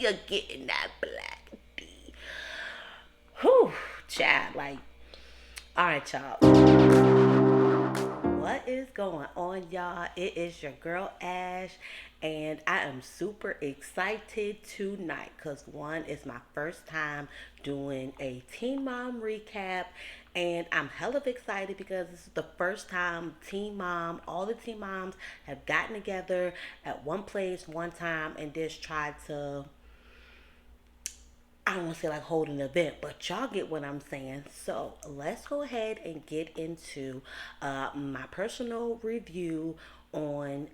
you're getting that black tea. Whew, child, like, all right, y'all. What is going on, y'all? It is your girl Ash, and I am super excited tonight because one is my first time doing a Teen Mom recap, and I'm hella excited because this is the first time Teen Mom, all the Teen Moms have gotten together at one place, one time, and just tried to, I don't want to say like hold an event, but y'all get what I'm saying. So let's go ahead and get into my personal review on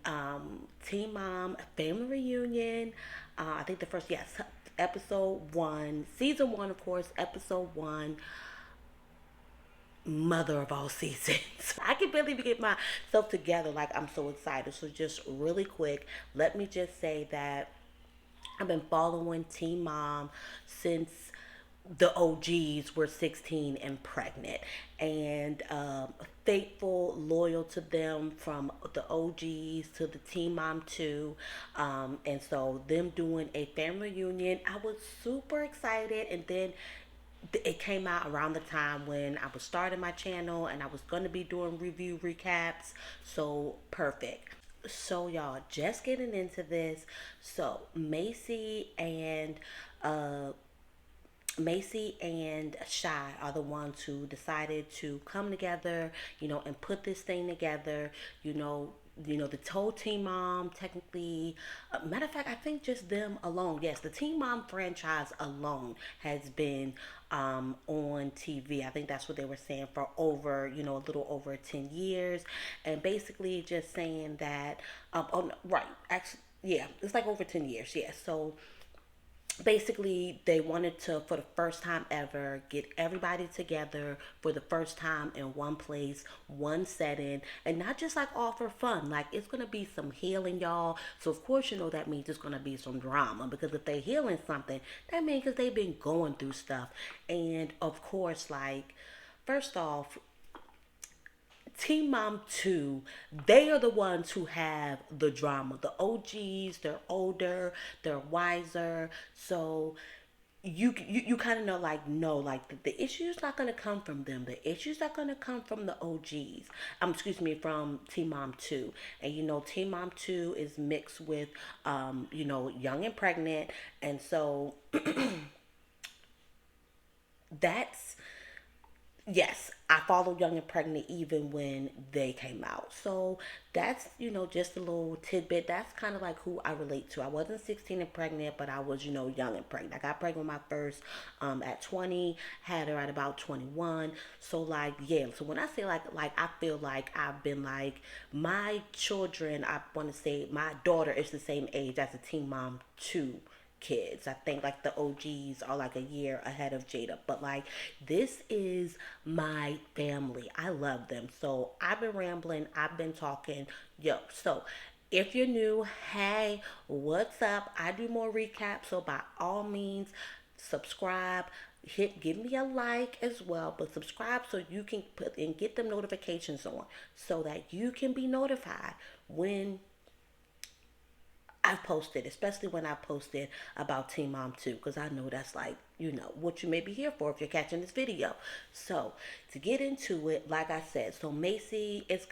Teen Mom Family Reunion. I think the first, yes, episode one, season one, of course, episode one, mother of all seasons. I can barely get myself together. Like, I'm so excited. So, just really quick, let me just say that I've been following Teen Mom since the OGs were 16 and pregnant, and faithful, loyal to them from the OGs to the Teen Mom 2. And so, them doing a family reunion, I was super excited. And then it came out around the time when I was starting my channel and I was going to be doing review recaps. So, perfect. So y'all, just getting into this. So uh Macy and Shy are the ones who decided to come together, and put this thing together. The whole Teen Mom, technically, matter of fact, I think just them alone. Yes, the Teen Mom franchise alone has been on TV. I think that's what they were saying for over, a little over 10 years. And basically just saying that, oh, no, right, actually, yeah, it's like over 10 years, yeah. So basically they wanted to, for the first time ever, get everybody together for the first time in one place, one setting, and not just like all for fun. Like, it's gonna be some healing, y'all. So of course, that means it's gonna be some drama, because if they healing something, that means because they've been going through stuff. And of course, like, first off, Teen Mom 2, they are the ones who have the drama. The OGs, they're older, they're wiser. So you kind of know, like, no, like, the issue's not going to come from them. The issues are going to come from the OGs. Excuse me, from Teen Mom 2. And Teen Mom 2 is mixed with, young and pregnant. And so that's, yes, I followed Young and Pregnant even when they came out. So that's, just a little tidbit. That's kind of like who I relate to. I wasn't 16 and pregnant, but I was, young and pregnant. I got pregnant with my first at 20, had her at about 21. So, like, yeah. So when I say like I feel like I've been, like, my children, I want to say my daughter is the same age as a Teen Mom 2 kids. I think like the OGs are like a year ahead of Jada. But like, this is my family. I love them. So I've been rambling, I've been talking. Yo, so if you're new, hey, what's up? I do more recaps, so by all means, subscribe. Give me a like as well, but subscribe so you can put and get them notifications on, so that you can be notified when I've posted, especially when I posted about Teen Mom 2, because I know that's like, what you may be here for if you're catching this video. So, to get into it, like I said, so Macy is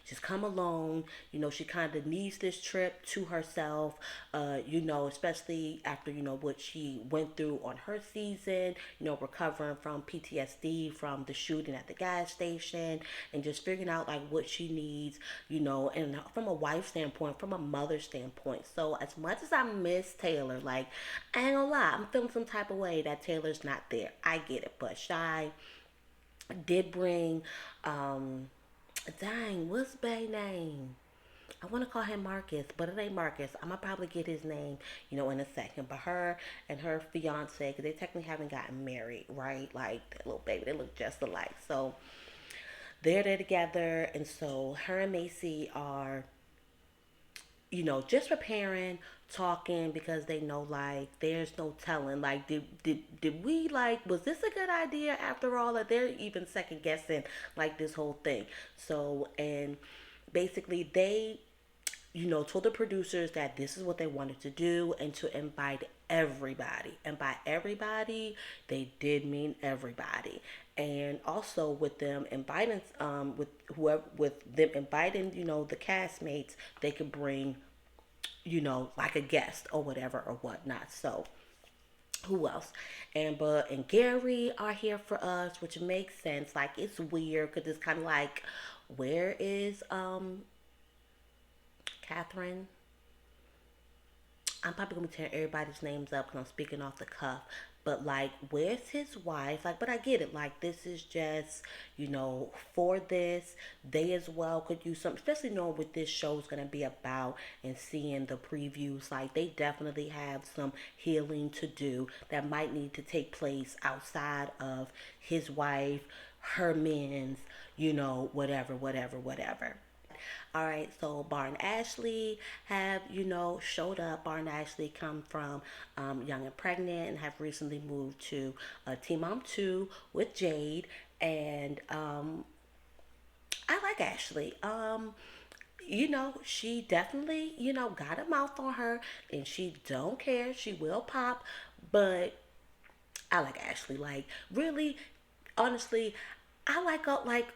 she's come alone. She kind of needs this trip to herself, especially after, what she went through on her season, recovering from PTSD from the shooting at the gas station, and just figuring out like what she needs, and from a wife standpoint, from a mother standpoint. So as much as I miss Taylor, like, I ain't gonna lie, I'm feeling some type of way that Taylor's not there. I get it, but Shy did bring, dang, what's Bay name? I want to call him Marcus, but it ain't Marcus. I'm gonna probably get his name, in a second. But her and her fiance, because they technically haven't gotten married, right? Like, that little baby, they look just alike. So they're there together, and so her and Macy are, just preparing, talking, because they know, like, there's no telling, like, did we, like, was this a good idea after all? That they're even second guessing like this whole thing. So, and basically they, told the producers that this is what they wanted to do, and to invite everybody. And by everybody, they did mean everybody. And also with them inviting, with whoever, with them inviting, the castmates, they could bring, like a guest or whatever or whatnot. So who else? Amber and Gary are here for us, which makes sense. Like it's weird because it's kind of like, where is Catherine? I'm probably gonna be tearing everybody's names up because I'm speaking off the cuff. But like, where's his wife? Like, but I get it. Like, this is just, for this, they as well could use some, especially knowing what this show is gonna be about and seeing the previews. Like, they definitely have some healing to do that might need to take place outside of his wife, her men's, whatever, whatever, whatever. All right, so Bar and Ashley have, showed up. Bar and Ashley come from Young and Pregnant and have recently moved to Team Mom 2 with Jade. And I like Ashley. She definitely, got a mouth on her and she don't care. She will pop, but I like Ashley. Like, really, honestly, I like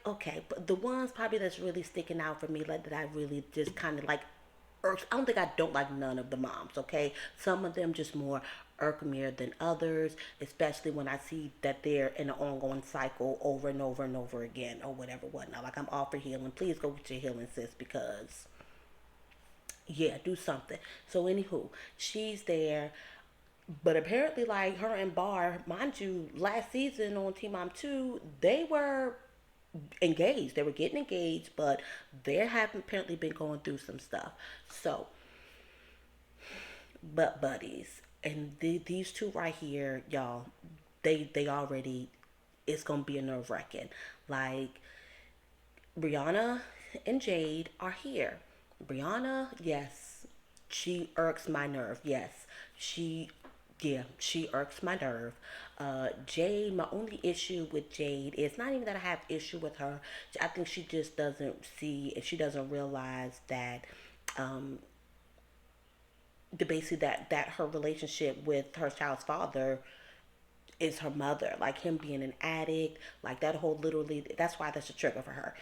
okay, but the ones probably that's really sticking out for me, like that I really just kind of like irks. I don't think I don't like none of the moms. Okay, some of them just more irk me than others, especially when I see that they're in an ongoing cycle over and over and over again or whatever, whatnot. Like I'm all for healing. Please go get your healing, sis, because yeah, do something. So anywho, she's there. But apparently, like her and Bar, mind you, last season on Team Mom 2, they were engaged. They were getting engaged, but they have apparently been going through some stuff. So, but buddies, and these two right here, y'all, they already, it's gonna be a nerve wracking. Like Brianna and Jade are here. Brianna, yes, she irks my nerve. Yes, she, yeah, she irks my nerve. Jade, my only issue with Jade is not even that I have issue with her. I think she just doesn't see and she doesn't realize that um, the basically that her relationship with her child's father is her mother. Like him being an addict, like that whole literally. That's why that's a trigger for her,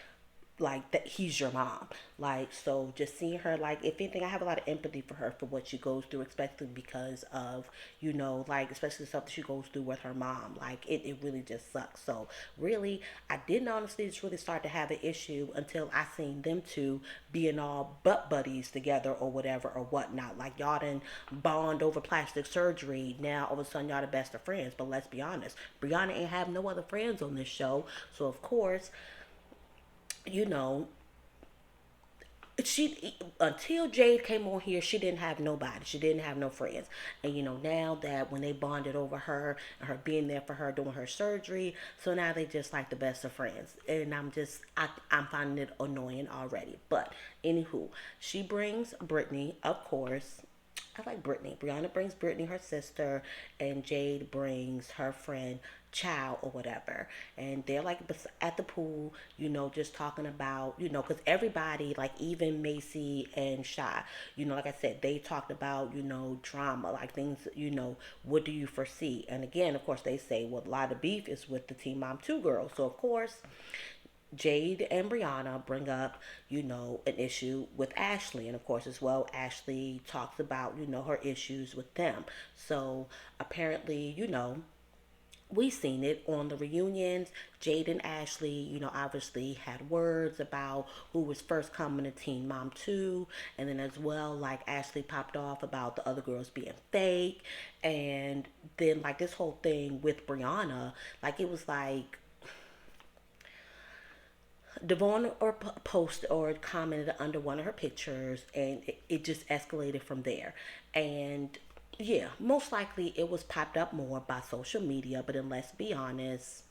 like that he's your mom. Like so just seeing her, like if anything, I have a lot of empathy for her for what she goes through, especially because of, like especially the stuff that she goes through with her mom. Like it really just sucks. So really I didn't honestly just really start to have an issue until I seen them two being all butt buddies together or whatever or whatnot. Like y'all didn't bond over plastic surgery. Now all of a sudden y'all the best of friends. But let's be honest, Brianna ain't have no other friends on this show. So of course, you know, she until Jade came on here, she didn't have nobody. She didn't have no friends. And now that when they bonded over her and her being there for her doing her surgery, so now they just like the best of friends. And I'm finding it annoying already. But anywho, she brings Brittany, of course. I like Brittany. Brianna brings Brittany, her sister, and Jade brings her friend Chow or whatever. And they're like at the pool, just talking about, because everybody, like even Macy and Shy, like I said, they talked about, drama, like things, what do you foresee? And again, of course, they say, well, a lot of beef is with the Team Mom 2 girls. So, of course, Jade and Brianna bring up, an issue with Ashley. And of course, as well, Ashley talks about, her issues with them. So apparently, we seen it on the reunions. Jade and Ashley, obviously had words about who was first coming to Teen Mom 2. And then as well, like Ashley popped off about the other girls being fake. And then like this whole thing with Brianna, like it was like Devon or posted or commented under one of her pictures, and it just escalated from there. And yeah, most likely it was popped up more by social media. But then let's be honest,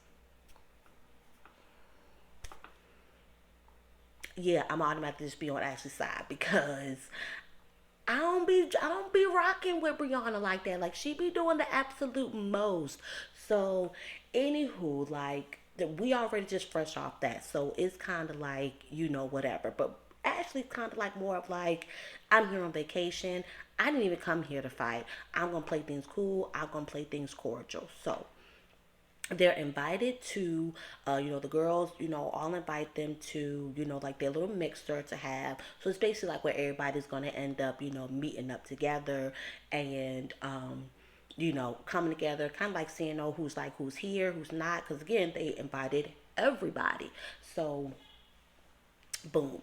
yeah, I'm automatically just be on Ashley's side because I don't be rocking with Brianna like that. Like she be doing the absolute most. So anywho, like we already just fresh off that. So it's kinda like, whatever. But Ashley's kind of like more of like, I'm here on vacation. I didn't even come here to fight. I'm gonna play things cool. I'm gonna play things cordial. So they're invited to the girls all invite them to like their little mixer to have. So it's basically like where everybody's going to end up meeting up together and coming together, kind of like seeing who's like who's here, who's not, because again they invited everybody. So boom,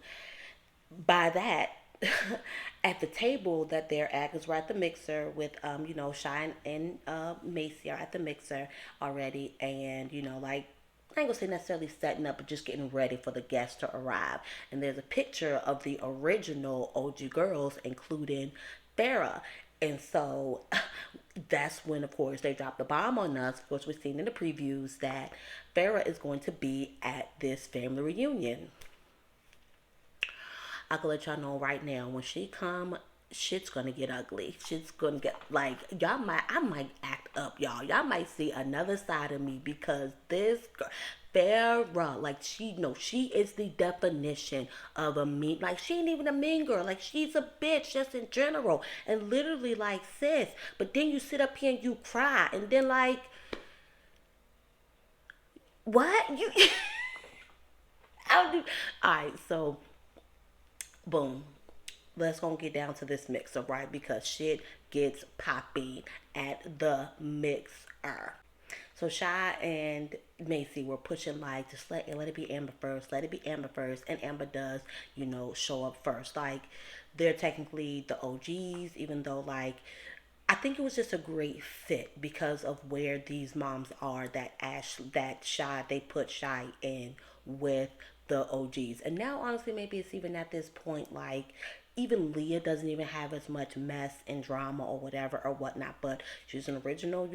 by that, at the table that they're at, because we're at the mixer with Shine and Macy are at the mixer already, and like I ain't gonna say necessarily setting up, but just getting ready for the guests to arrive. And there's a picture of the original OG girls, including Farrah. And so that's when, of course, they dropped the bomb on us. Of course, we've seen in the previews that Farrah is going to be at this family reunion. I can let y'all know right now, when she come, shit's gonna get ugly. Shit's gonna get like I might act up, y'all. Y'all might see another side of me because this girl, Farrah, like she no, she is the definition of a mean. Like she ain't even a mean girl. Like she's a bitch just in general, and literally like sis. But then you sit up here and you cry, and then like what you. I'll do. All right, so boom, let's gonna get down to this mixer, right? Because shit gets popping at the mixer. So Shy and Macy were pushing like just let it be Amber first, let it be Amber first, and Amber does, show up first. Like they're technically the OGs, even though like I think it was just a great fit because of where these moms are. That Shy they put Shy in with the OGs, and now honestly maybe it's even at this point like even Leah doesn't even have as much mess and drama or whatever or whatnot. But she's an original,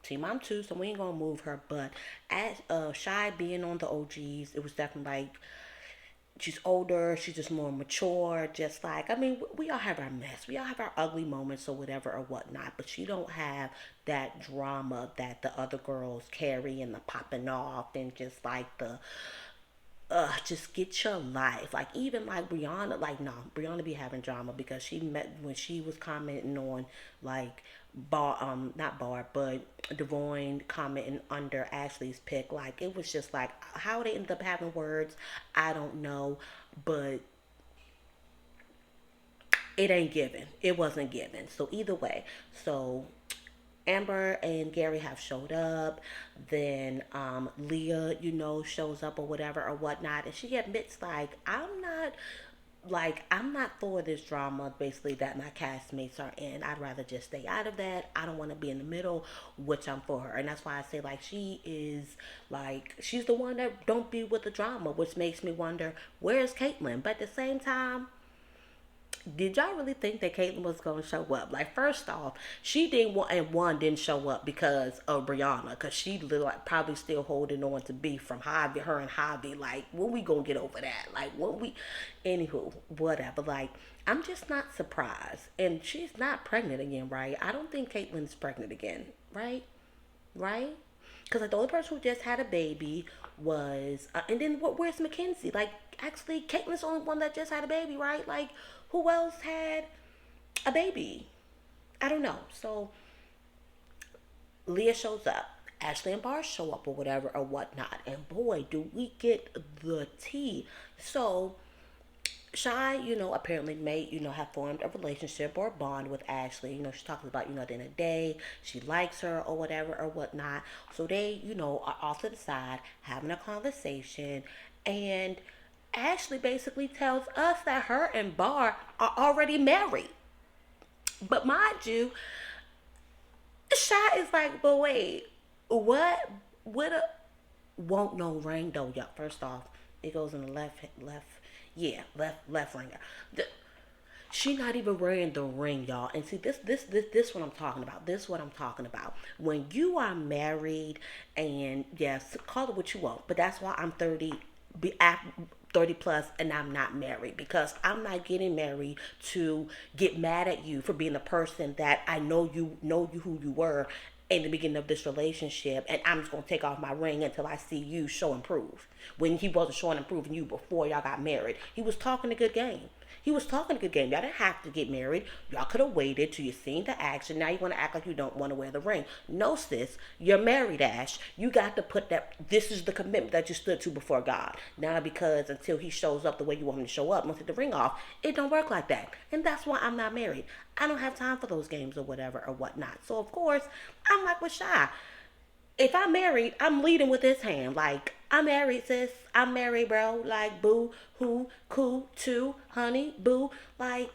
team mom too, so we ain't gonna move her. But as Shy being on the OGs, it was definitely like she's older, she's just more mature, just like I mean, we all have our mess, we all have our ugly moments or whatever or whatnot, but she don't have that drama that the other girls carry and the popping off and just like the just get your life. Like even like Brianna, like no, Brianna be having drama because she met when she was commenting on like not Bar, but Devoyne commenting under Ashley's pick. Like it was just like how they ended up having words, I don't know, but it ain't given. It wasn't given. So either way, so Amber and Gary have showed up. Then Leah, shows up or whatever or whatnot, and she admits I'm not for this drama basically that my castmates are in. I'd rather just stay out of that. I don't want to be in the middle, which I'm for her. And that's why I say like she is like she's the one that don't be with the drama, which makes me wonder where's Caitlyn. But at the same time, did y'all really think that Caitlyn was gonna show up? Like, first off, she didn't want and one didn't show up because of Brianna, because she like probably still holding on to beef from Javi, her and Javi. Like, when we gonna get over that? Like, when we, anywho, whatever. Like, I'm just not surprised, and she's not pregnant again, right? I don't think Caitlyn's pregnant again, right? Right? Because like the only person who just had a baby was, and then where's Mackenzie? Like, actually, Caitlyn's the only one that just had a baby, right? Like, who else had a baby? I don't know. So Leah shows up. Ashley and Bar show up or whatever or whatnot. And boy, do we get the tea. So Shy, apparently may, have formed a relationship or a bond with Ashley. She talks about, at the end of the day, she likes her or whatever or whatnot. So they, are off to the side having a conversation. And Ashley basically tells us that her and Bar are already married. But mind you, Shy is like, but wait, what? What a won't no ring though, y'all. First off, it goes in the left, yeah, left ringer. She not even wearing the ring, y'all. And see, this what I'm talking about. This what I'm talking about. When you are married, and yes, call it what you want, but that's why I'm 30, be 30 plus, and I'm not married, because I'm not getting married to get mad at you for being a person that I know you who you were in the beginning of this relationship, and I'm just gonna take off my ring until I see you show and prove. When he wasn't showing and proving you before y'all got married, he was talking a good game. He was talking a good game. Y'all didn't have to get married. Y'all could have waited till you seen the action. Now you want to act like you don't want to wear the ring. No, sis, you're married, Ash. You got to put that. This is the commitment that you stood to before God. Now, because until he shows up the way you want him to show up, once take the ring off, it don't work like that. And that's why I'm not married. I don't have time for those games or whatever or whatnot. So of course, I'm like with Shy. If I'm married, I'm leading with this hand. Like, I'm married, sis. I'm married, bro. Like, boo, who, cool, too, honey, boo. Like,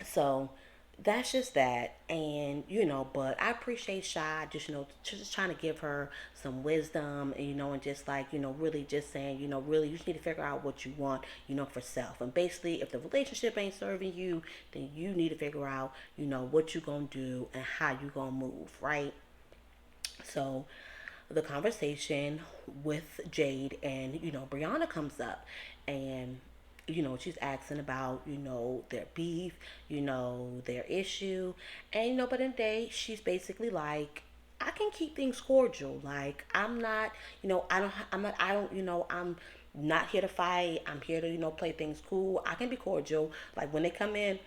so that's just that. And, but I appreciate Shy just, just trying to give her some wisdom, and just like, really just saying, really, you just need to figure out what you want, for self. And basically, if the relationship ain't serving you, then you need to figure out, what you gonna do and how you gonna move, right? So the conversation with Jade and Brianna comes up, and she's asking about their beef, their issue, and but in the day she's basically like, I can keep things cordial. Like, I'm not, I don't, I'm not here to fight. I'm here to play things cool. I can be cordial. Like when they come in,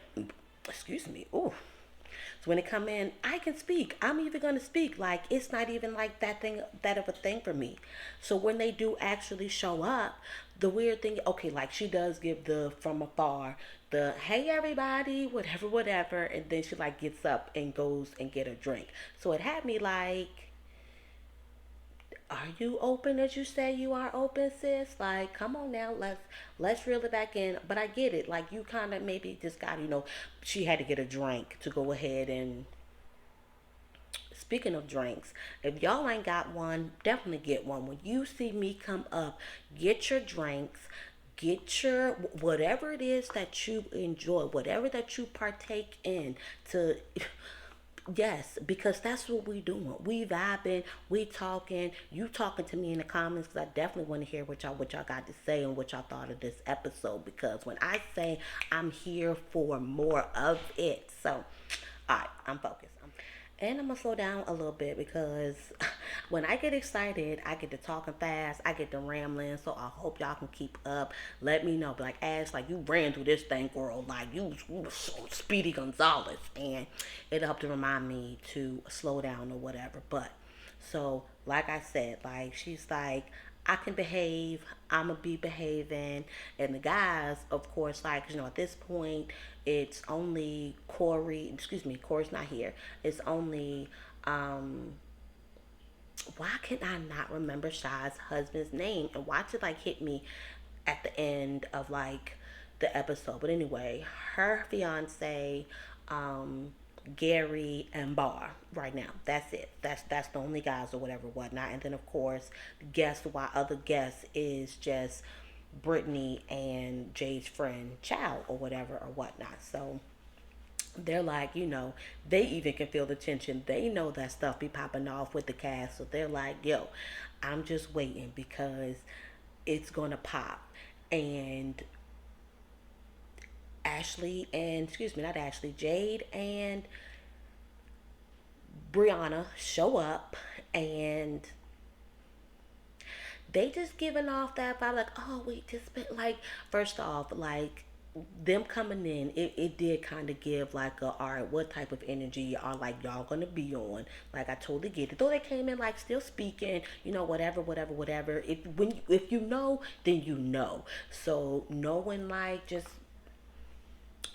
excuse me. Ooh, so when they come in, I can speak. I'm even gonna speak. Like, it's not even like that of a thing for me. So when they do actually show up, the weird thing, okay, like she does give the from afar, the hey everybody, whatever, whatever, and then she like gets up and goes and get a drink. So it had me like, are you open as you say you are open, sis? Like, come on now, let's reel it back in. But I get it. Like, you kind of maybe just got, she had to get a drink to go ahead and. Speaking of drinks, if y'all ain't got one, definitely get one. When you see me come up, get your drinks, get your whatever it is that you enjoy, whatever that you partake in to yes, because that's what we doing. We vibing, we talking. You talking to me in the comments because I definitely want to hear what y'all got to say and what y'all thought of this episode. Because when I say I'm here for more of it, so all right, I'm focused. And I'm gonna slow down a little bit because when I get excited, I get to talking fast, I get to rambling. So I hope y'all can keep up. Let me know. But like, Ash, like you ran through this thing, girl. Like you was so Speedy Gonzalez, and it helped to remind me to slow down or whatever. But so, like I said, like she's like, I can behave. I'ma be behaving, and the guys, of course, like at this point, it's only Corey. Excuse me, Corey's not here. It's only why can I not remember Shy's husband's name? And watch it like hit me at the end of like the episode. But anyway, her fiance, um, Gary and Barr right now. That's it. That's the only guys or whatever whatnot. And then of course, guess why other guest is just Brittany and Jay's friend Chow or whatever or whatnot. So they're like, they even can feel the tension. They know that stuff be popping off with the cast. So they're like, yo, I'm just waiting because it's gonna pop. And Ashley and excuse me, not Ashley, Jade and Brianna show up, and they just giving off that vibe like, oh, we just been like, first off, like them coming in, it did kind of give like a, all right, what type of energy are like y'all gonna be on? Like, I totally get it. Though they came in like still speaking, whatever, whatever, whatever. If you know, then you know. So knowing like just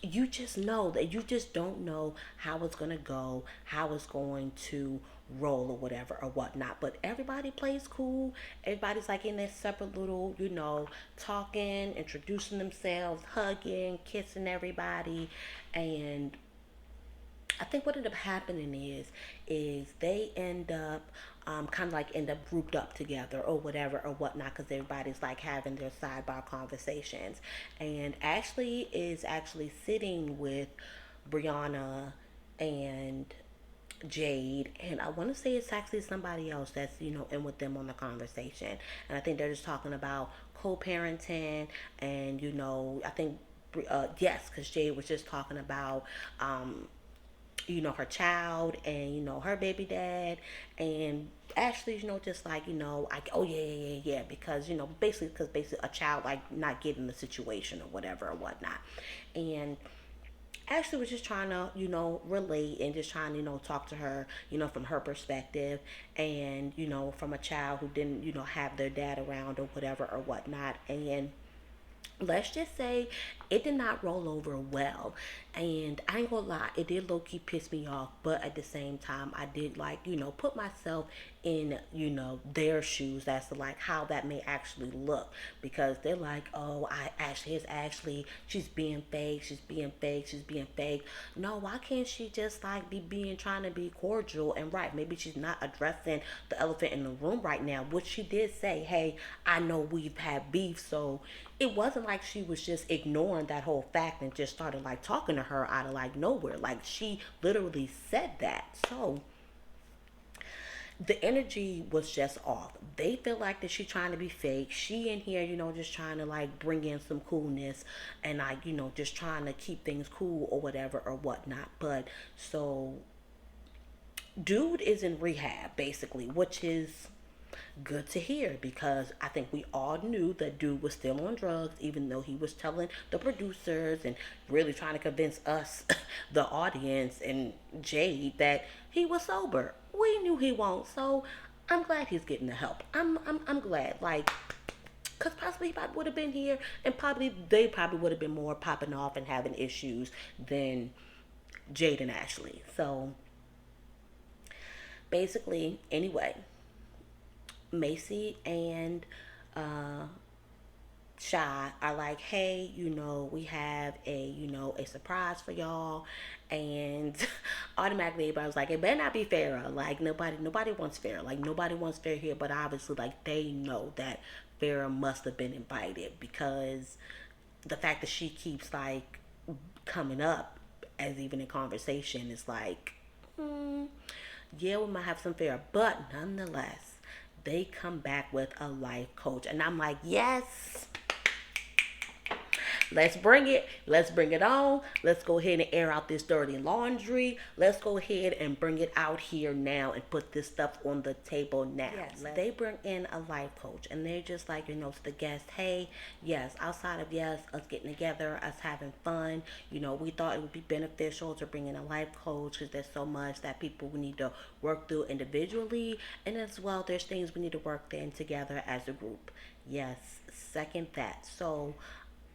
you just know that you just don't know how it's gonna go, how it's going to roll or whatever or whatnot. But everybody plays cool. Everybody's like in their separate little, talking, introducing themselves, hugging, kissing everybody. And I think what ended up happening is they end up kind of like end up grouped up together or whatever or whatnot because everybody's like having their sidebar conversations, and Ashley is actually sitting with Brianna and Jade, and I want to say it's actually somebody else that's in with them on the conversation, and I think they're just talking about co-parenting, and I think yes, because Jade was just talking about her child and, her baby dad. And Ashley, just like, like, oh yeah, yeah, yeah, yeah, because, basically a child like not getting the situation or whatever or whatnot. And Ashley was just trying to, relate and just trying to, talk to her, from her perspective and, from a child who didn't, have their dad around or whatever or whatnot. And let's just say it did not roll over well. And I ain't gonna lie, it did low key piss me off, but at the same time I did, like, put myself in, their shoes as to like how that may actually look. Because they're like, oh, I Ashley is Ashley, she's being fake, she's being fake, she's being fake. No, why can't she just like be being trying to be cordial and right? Maybe she's not addressing the elephant in the room right now, which she did say, hey, I know we've had beef. So it wasn't like she was just ignoring that whole fact and just started like talking to her out of like nowhere. Like she literally said that. So the energy was just off. They feel like that she's trying to be fake. She in here, just trying to like bring in some coolness and like, just trying to keep things cool or whatever or whatnot. But so dude is in rehab basically, which is good to hear because I think we all knew that dude was still on drugs, even though he was telling the producers and really trying to convince us, the audience, and Jade that he was sober. We knew he won't, so I'm glad he's getting the help. I'm glad, like, because possibly he probably would have been here, and probably they probably would have been more popping off and having issues than Jade and Ashley. So basically, anyway, Macy and uh, Shy are like, hey, we have a surprise for y'all, and automatically everybody was like, it better not be Farrah. Like nobody wants Farrah. Like nobody wants Farrah here, but obviously like they know that Farrah must have been invited because the fact that she keeps like coming up as even in conversation is like, hmm, yeah, we might have some Farrah, but nonetheless, they come back with a life coach, and I'm like, yes, let's bring it. Let's bring it on. Let's go ahead and air out this dirty laundry. Let's go ahead and bring it out here now and put this stuff on the table now. Yes, they bring in a life coach and they're just like, to the guests, hey, yes, outside of yes, us getting together, us having fun, we thought it would be beneficial to bring in a life coach because there's so much that people we need to work through individually. And as well, there's things we need to work in together as a group. Yes, second that. So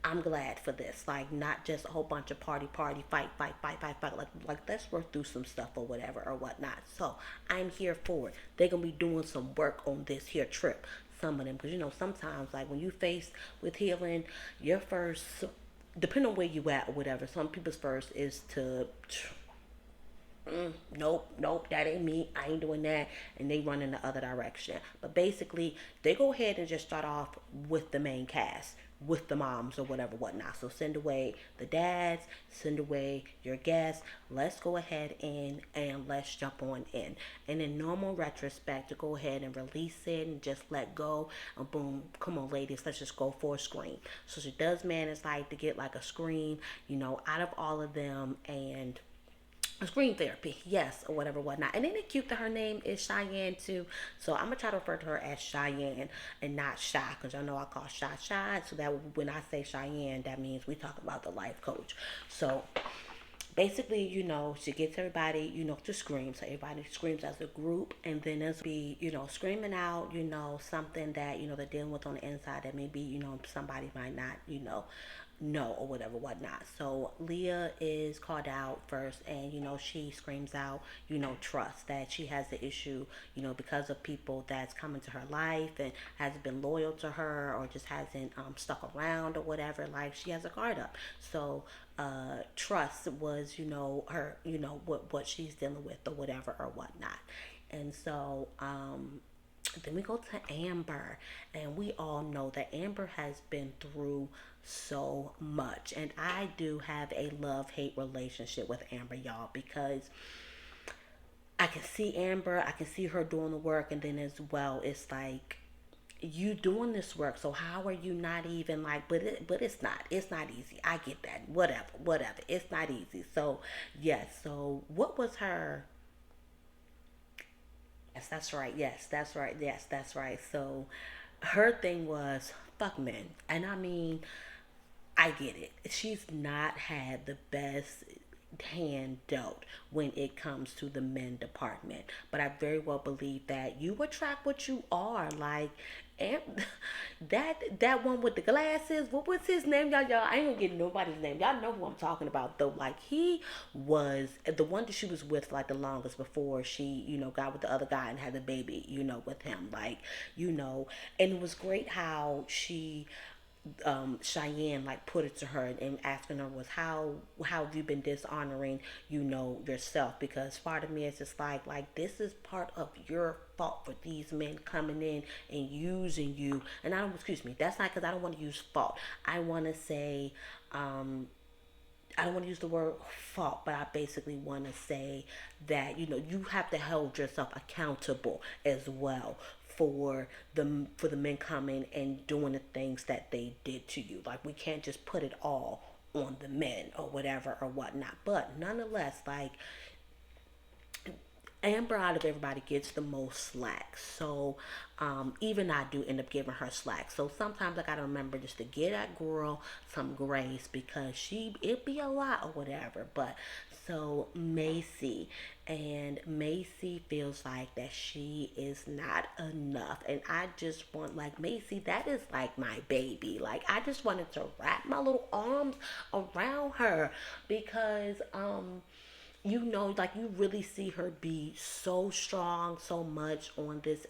I'm glad for this. Like not just a whole bunch of party, fight. Like let's work through some stuff or whatever or whatnot. So I'm here for it. They're gonna be doing some work on this here trip. Some of them, because sometimes like when you face with healing, your first, depending on where you at or whatever. Some people's first is to nope, that ain't me. I ain't doing that. And they run in the other direction. But basically, they go ahead and just start off with the main cast, with the moms or whatever, whatnot. So send away the dads, send away your guests. Let's go ahead and let's jump on in. And in normal retrospect, to go ahead and release it and just let go. And boom, come on, ladies, let's just go for a scream. So she does manage like to get like a scream, out of all of them and screen therapy, yes, or whatever, whatnot. And then it's cute that her name is Cheyenne too. So I'm gonna try to refer to her as Cheyenne and not Shy, because I know I call Shy. So that when I say Cheyenne, that means we talk about the life coach. So basically, she gets everybody, to scream. So everybody screams as a group, and then there's be, screaming out, something that, they're dealing with on the inside that maybe, somebody might not, know or whatever, whatnot. So Leah is called out first, and she screams out, trust, that she has the issue, because of people that's come into her life and hasn't been loyal to her or just hasn't stuck around or whatever. Like she has a guard up. So trust was, her, what she's dealing with or whatever or whatnot. And so then we go to Amber, and we all know that Amber has been through so much. And I do have a love hate relationship with Amber, y'all, because I can see Amber, I can see her doing the work, and then as well, it's like you doing this work, so how are you not even like, but it's not easy. I get that. Whatever, it's not easy. So yes, so what was her, yes, that's right, yes, that's right, yes, that's right. So her thing was fuck men. And I mean, I get it. She's not had the best hand dealt when it comes to the men department. But I very well believe that you attract what you are. Like, and that one with the glasses, what was his name? Y'all, I ain't gonna get nobody's name. Y'all know who I'm talking about though. Like, he was the one that she was with like the longest before she, got with the other guy and had the baby, with him. Like, and it was great how she, Cheyenne like put it to her and asking her was how have you been dishonoring yourself, because part of me is just like this is part of your fault for these men coming in and using you. And I don't, excuse me, that's not, because I don't want to use fault. I want to say, I don't want to use the word fault, but I basically want to say that you have to hold yourself accountable as well for the men coming and doing the things that they did to you. Like, we can't just put it all on the men or whatever or whatnot. But nonetheless, like, Amber out of everybody gets the most slack. So even I do end up giving her slack. So sometimes I gotta remember just to give that girl some grace, because it be a lot or whatever. But so Macy feels like that she is not enough. And I just want, like, Macy, that is like my baby. Like, I just wanted to wrap my little arms around her, because like, you really see her be so strong so much on this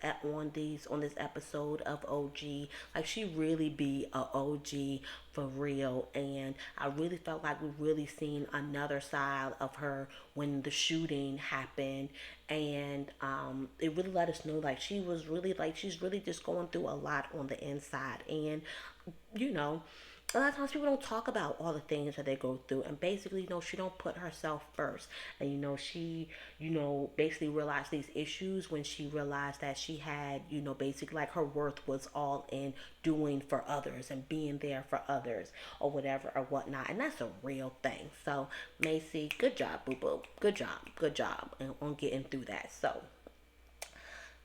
episode of OG. Like, she really be a OG for real. And I really felt like we really seen another side of her when the shooting happened. And it really let us know, like, she's really just going through a lot on the inside. And you know a lot of times people don't talk about all the things that they go through, and basically, she don't put herself first. And she, basically realized these issues when she realized that she had, basically, like, her worth was all in doing for others and being there for others or whatever or whatnot. And that's a real thing. So Macy, good job, boo boo, good job on getting through that. So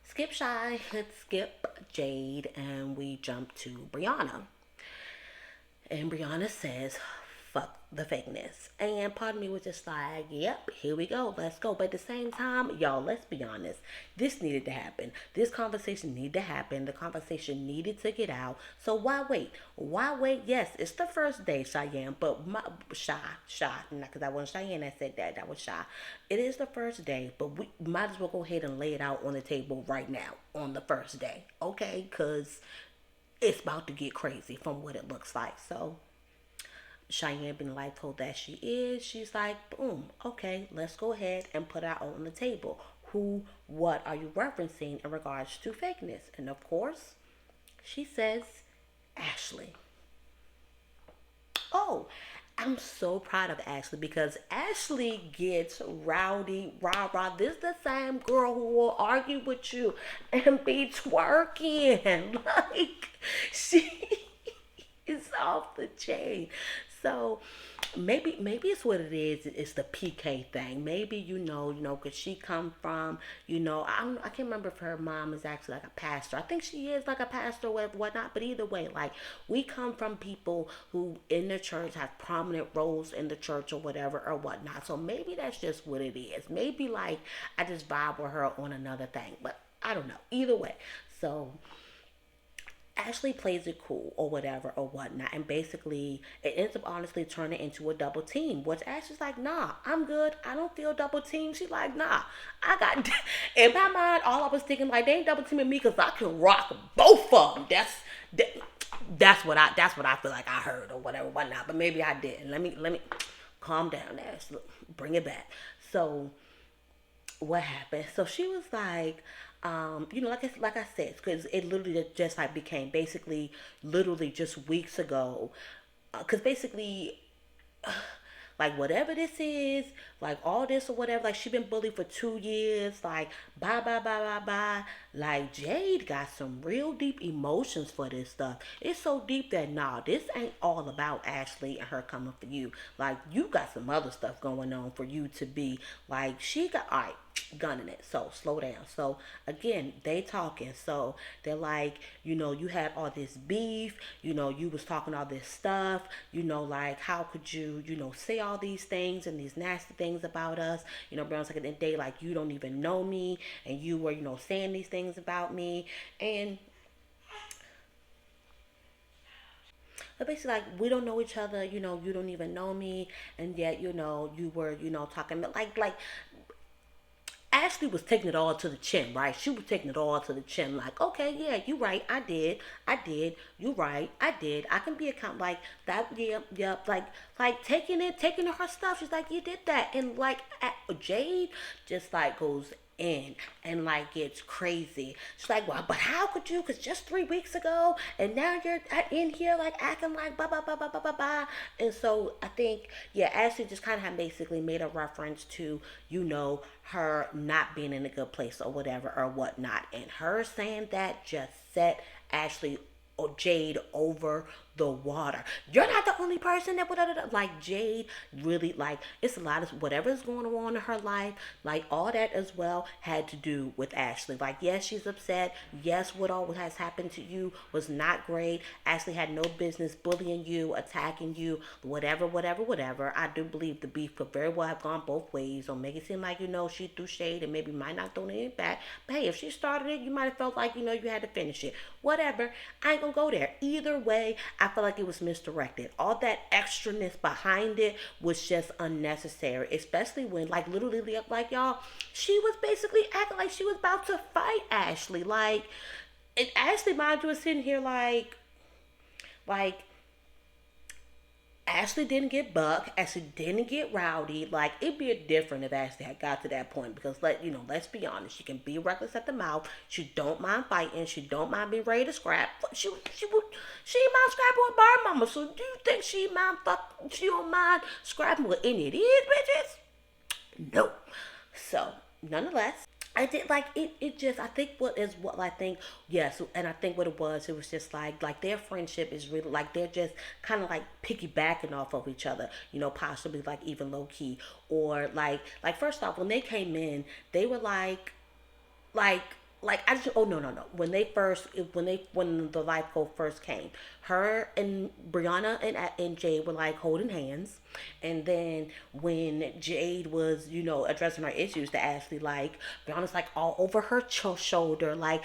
skip Shy, let's skip Jade, and we jump to Brianna. And Brianna says, fuck the fakeness. And part of me was just like, yep, here we go, let's go. But at the same time, y'all, let's be honest. This needed to happen. This conversation needed to happen. The conversation needed to get out. So why wait? Why wait? Yes, it's the first day, Cheyenne, but Shy, because that wasn't Cheyenne that said that. That was Shy. It is the first day, but we might as well go ahead and lay it out on the table right now on the first day, okay? Because it's about to get crazy from what it looks like. So Cheyenne being like told that she is, she's like, boom, okay, let's go ahead and put it out on the table. What are you referencing in regards to fakeness? And of course, she says Ashley. Oh, I'm so proud of Ashley, because Ashley gets rowdy, rah rah. This is the same girl who will argue with you and be twerking. Like, she is off the chain. So maybe it's what it is. It's the PK thing. Maybe cause she come from I can't remember if her mom is actually like a pastor. I think she is like a pastor or whatnot. But either way, like, we come from people who in the church have prominent roles in the church or whatever or whatnot. So maybe that's just what it is. Maybe, like, I just vibe with her on another thing. But I don't know. Either way, so Ashley plays it cool or whatever or whatnot, and basically it ends up honestly turning into a double team. Which Ashley's like, nah, I'm good. I don't feel double team. She's like, nah, I got. In my mind, all I was thinking, like, they ain't double teaming me because I can rock both of them. That, that's what I feel like I heard or whatever whatnot. But maybe I didn't. Let me calm down, Ashley. Bring it back. So what happened? So she was like, like I said, because it literally just like became basically literally just weeks ago. Because basically, like whatever this is, like all this or whatever, like she been bullied for 2 years, like bye bye bye bye bye. Like Jade got some real deep emotions for this stuff. It's so deep that nah, this ain't all about Ashley and her coming for you. Like you got some other stuff going on for you to be like she got alright gunning it. So slow down. So again, they talking. So they're like, you had all this beef. You was talking all this stuff. Like how could you, say all these things and these nasty things about us? Brown's like at the end of the day, like you don't even know me, and you were, saying these things about me, and basically like we don't know each other. You don't even know me, and yet you were talking like Ashley was taking it all to the chin, right? She was taking it all to the chin, like, okay, yeah, you right, I did, you right, I did. I can be account like that, yeah, yeah, like taking her stuff. She's like, you did that, and like Jade just like goes in and like gets crazy. She's like, well, but how could you? Cause just 3 weeks ago, and now you're in here like acting like blah blah blah blah blah blah blah. And so I think yeah, Ashley just kind of had basically made a reference to her not being in a good place or whatever or whatnot, and her saying that just set Ashley or Jade over the water. You're not the only person that would like Jade really like it's a lot of whatever's going on in her life, like all that as well had to do with Ashley. Like yes, she's upset. Yes, what all has happened to you was not great. Ashley had no business bullying you, attacking you, whatever, whatever, whatever. I do believe the beef could very well have gone both ways, or make it seem like she threw shade and maybe might not throw it back. But hey, if she started it, you might have felt like you had to finish it. Whatever. I ain't gonna go there. Either way, I feel like it was misdirected. All that extraness behind it was just unnecessary, especially when, like, literally, like y'all, she was basically acting like she was about to fight Ashley. Like, and Ashley, mind you, was sitting here like Ashley didn't get buck. Ashley didn't get rowdy. Like it'd be different if Ashley had got to that point because let's be honest. She can be reckless at the mouth. She don't mind fighting. She don't mind being ready to scrap. She ain't mind scrapping with Bar Mama. So do you think she mind fuck? She don't mind scrapping with any of these bitches? No. So nonetheless, I did like it. It just I think what I think yes, and I think what it was just like their friendship is really like they're just kind of like piggybacking off of each other, possibly like even low key or like first off when they came in they were like I just oh no when the life goal first came, her and Brianna and Jade were like holding hands, and then when Jade was addressing her issues to Ashley, like Brianna's like all over her shoulder, like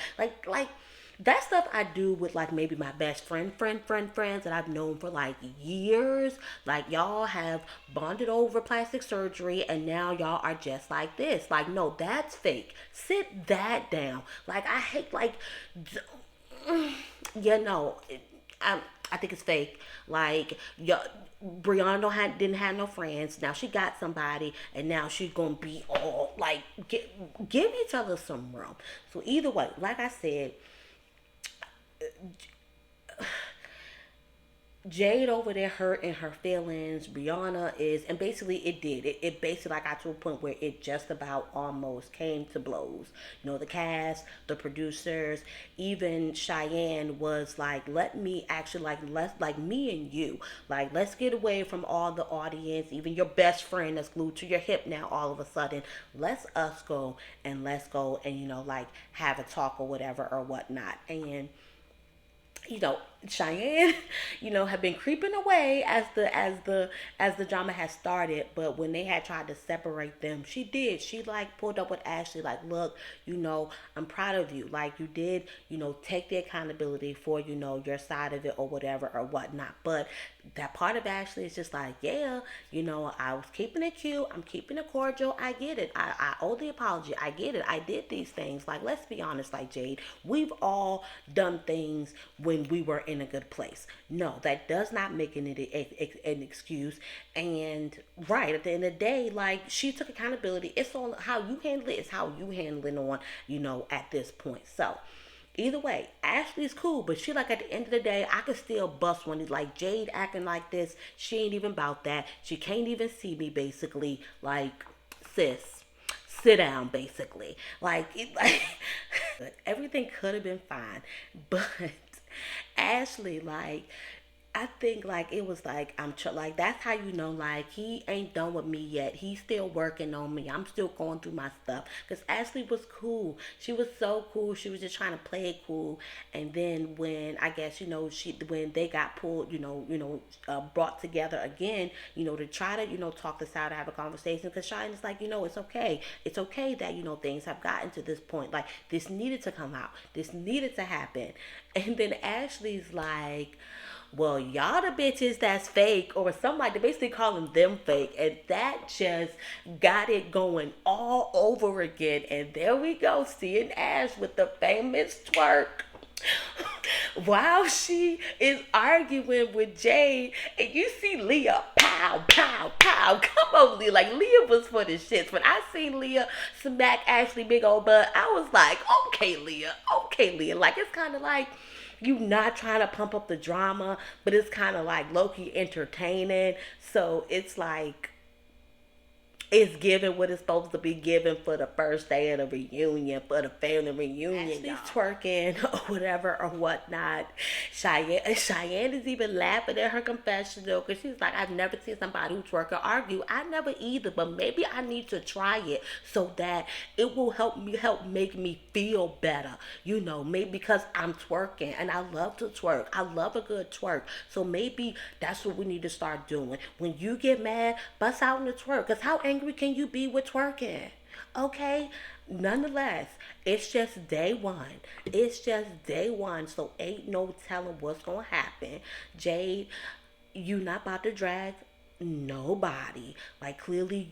that stuff I do with like maybe my best friends that I've known for like years. Like y'all have bonded over plastic surgery and now y'all are just like this. Like no, that's fake. Sit that down. Like I hate like yeah no. I think it's fake. Like, Brianna didn't have no friends. Now she got somebody, and now she's gonna be all like, give each other some room. So either way, like I said, Jade over there hurting her feelings. Brianna is, and basically it did. It basically like got to a point where it just about almost came to blows. The cast, the producers, even Cheyenne was like, let me actually like let's like me and you like let's get away from all the audience, even your best friend that's glued to your hip now. All of a sudden, let's go and like have a talk or whatever or whatnot and Cheyenne, have been creeping away as the drama has started. But when they had tried to separate them, she did. She like pulled up with Ashley, like, look, I'm proud of you. Like you did, take the accountability for, your side of it or whatever or whatnot. But that part of Ashley is just like, yeah, I was keeping it cute. I'm keeping it cordial. I get it. I owe the apology. I get it. I did these things. Like, let's be honest, like Jade, we've all done things when we were in a good place. No, that does not make it an excuse. And right at the end of the day, like she took accountability. It's on how you handle it. It's how you handle it on, at this point. So Either way, Ashley's cool, but she like at the end of the day, I could still bust one. It's like Jade acting like this. She ain't even about that. She can't even see me basically. Like, sis, sit down basically. Like, everything could have been fine, but Ashley, like, I think like it was like like that's how you know like he ain't done with me yet. He's still working on me. I'm still going through my stuff. Cause Ashley was cool. She was so cool. She was just trying to play it cool. And then when I guess she when they got pulled, brought together again, to try to talk this out, to have a conversation. Cause Shine is like it's okay. It's okay that things have gotten to this point. Like this needed to come out. This needed to happen. And then Ashley's like, well, y'all the bitches that's fake, or something like that, basically calling them fake, and that just got it going all over again. And there we go, seeing Ash with the famous twerk while she is arguing with Jade, and you see Leah, pow, pow, pow. Come on, Leah. Like, Leah was for the shits. When I seen Leah smack Ashley big old butt, I was like, okay, Leah. Okay, Leah. Like, it's kind of like, you not trying to pump up the drama, but it's kind of like low-key entertaining. So it's like it's giving what it's supposed to be given for the first day of the reunion, for the family reunion. Ashley's twerking or whatever or whatnot. Cheyenne is even laughing at her confessional because she's like, I've never seen somebody who twerk or argue. I never either, but maybe I need to try it so that it will help make me feel better. Maybe because I'm twerking and I love to twerk. I love a good twerk. So maybe that's what we need to start doing. When you get mad, bust out in the twerk. Because how angry can you be with twerking? Okay? Nonetheless, it's just day one. It's just day one. So ain't no telling what's going to happen. Jade, you not about to drag nobody. Like clearly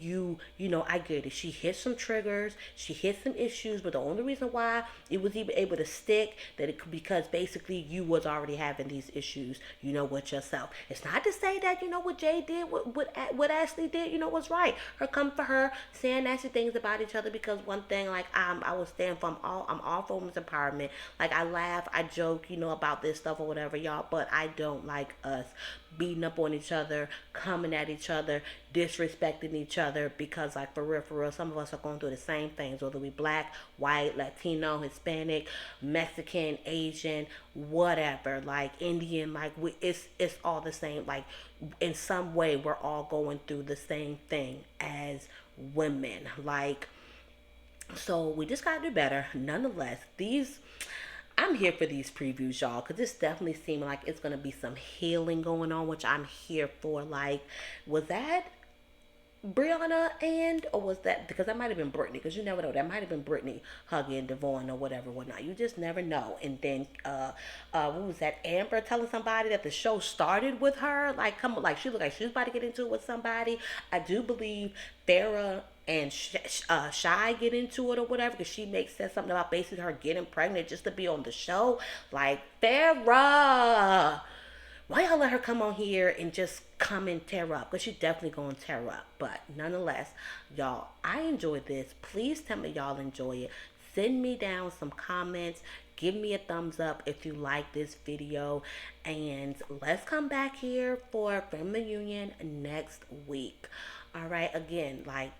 I get it. She hit some triggers, she hit some issues, but the only reason why it was even able to stick that it could because basically you was already having these issues, with yourself. It's not to say that what Jay did, what Ashley did, was right. Her come for her, saying nasty things about each other because one thing like I was stand for I'm all for women's empowerment. Like I laugh, I joke, about this stuff or whatever, y'all, but I don't like us beating up on each other, coming at each other, disrespecting each other because like for real, some of us are going through the same things, whether we black, white, Latino, Hispanic, Mexican, Asian, whatever, like Indian, like it's all the same. Like in some way we're all going through the same thing as women. Like so we just gotta do better. Nonetheless, I'm here for these previews, y'all, because this definitely seemed like it's going to be some healing going on, which I'm here for. Like, was that Brianna or was that, because that might have been Brittany, because you never know, that might have been Brittany hugging Devon or whatever, whatnot. You just never know. And then, what was that, Amber telling somebody that the show started with her? Like, come on, like, she looked like she was about to get into it with somebody. I do believe Farrah and Shy get into it or whatever, because she said something about basically her getting pregnant just to be on the show. Like, Farrah, why y'all let her come on here and just come and tear up? Because she's definitely going to tear up. But nonetheless, y'all, I enjoyed this. Please tell me y'all enjoy it. Send me down some comments. Give me a thumbs up if you like this video. And let's come back here for Family Union next week. All right, again, like,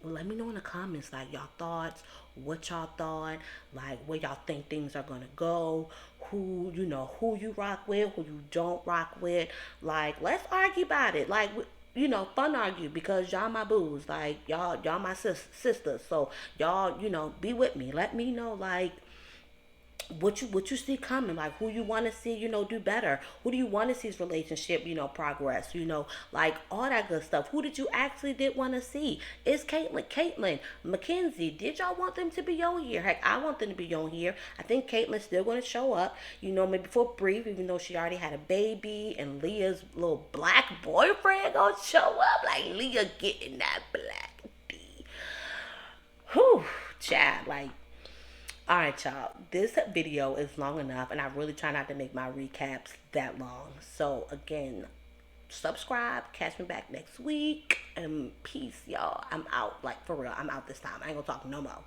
let me know in the comments, like, y'all thoughts, what y'all thought, like, where y'all think things are gonna go, who you rock with, who you don't rock with. Like, let's argue about it. Like, fun argue, because y'all my booze. Like, y'all my sisters. So y'all, be with me. Let me know, like, what you see coming, like who you want to see, do better. Who do you want to see's relationship, progress, like all that good stuff. Who did you actually did want to see? Is Caitlyn, Mackenzie, did y'all want them to be on here? Heck, I want them to be on here. I think Caitlyn's still going to show up, maybe for brief, even though she already had a baby, and Leah's little black boyfriend gonna show up. Like, Leah getting that black D. Whew, child, like, alright, y'all. This video is long enough, and I really try not to make my recaps that long. So, again, subscribe. Catch me back next week. And peace, y'all. I'm out. Like, for real. I'm out this time. I ain't gonna talk no more.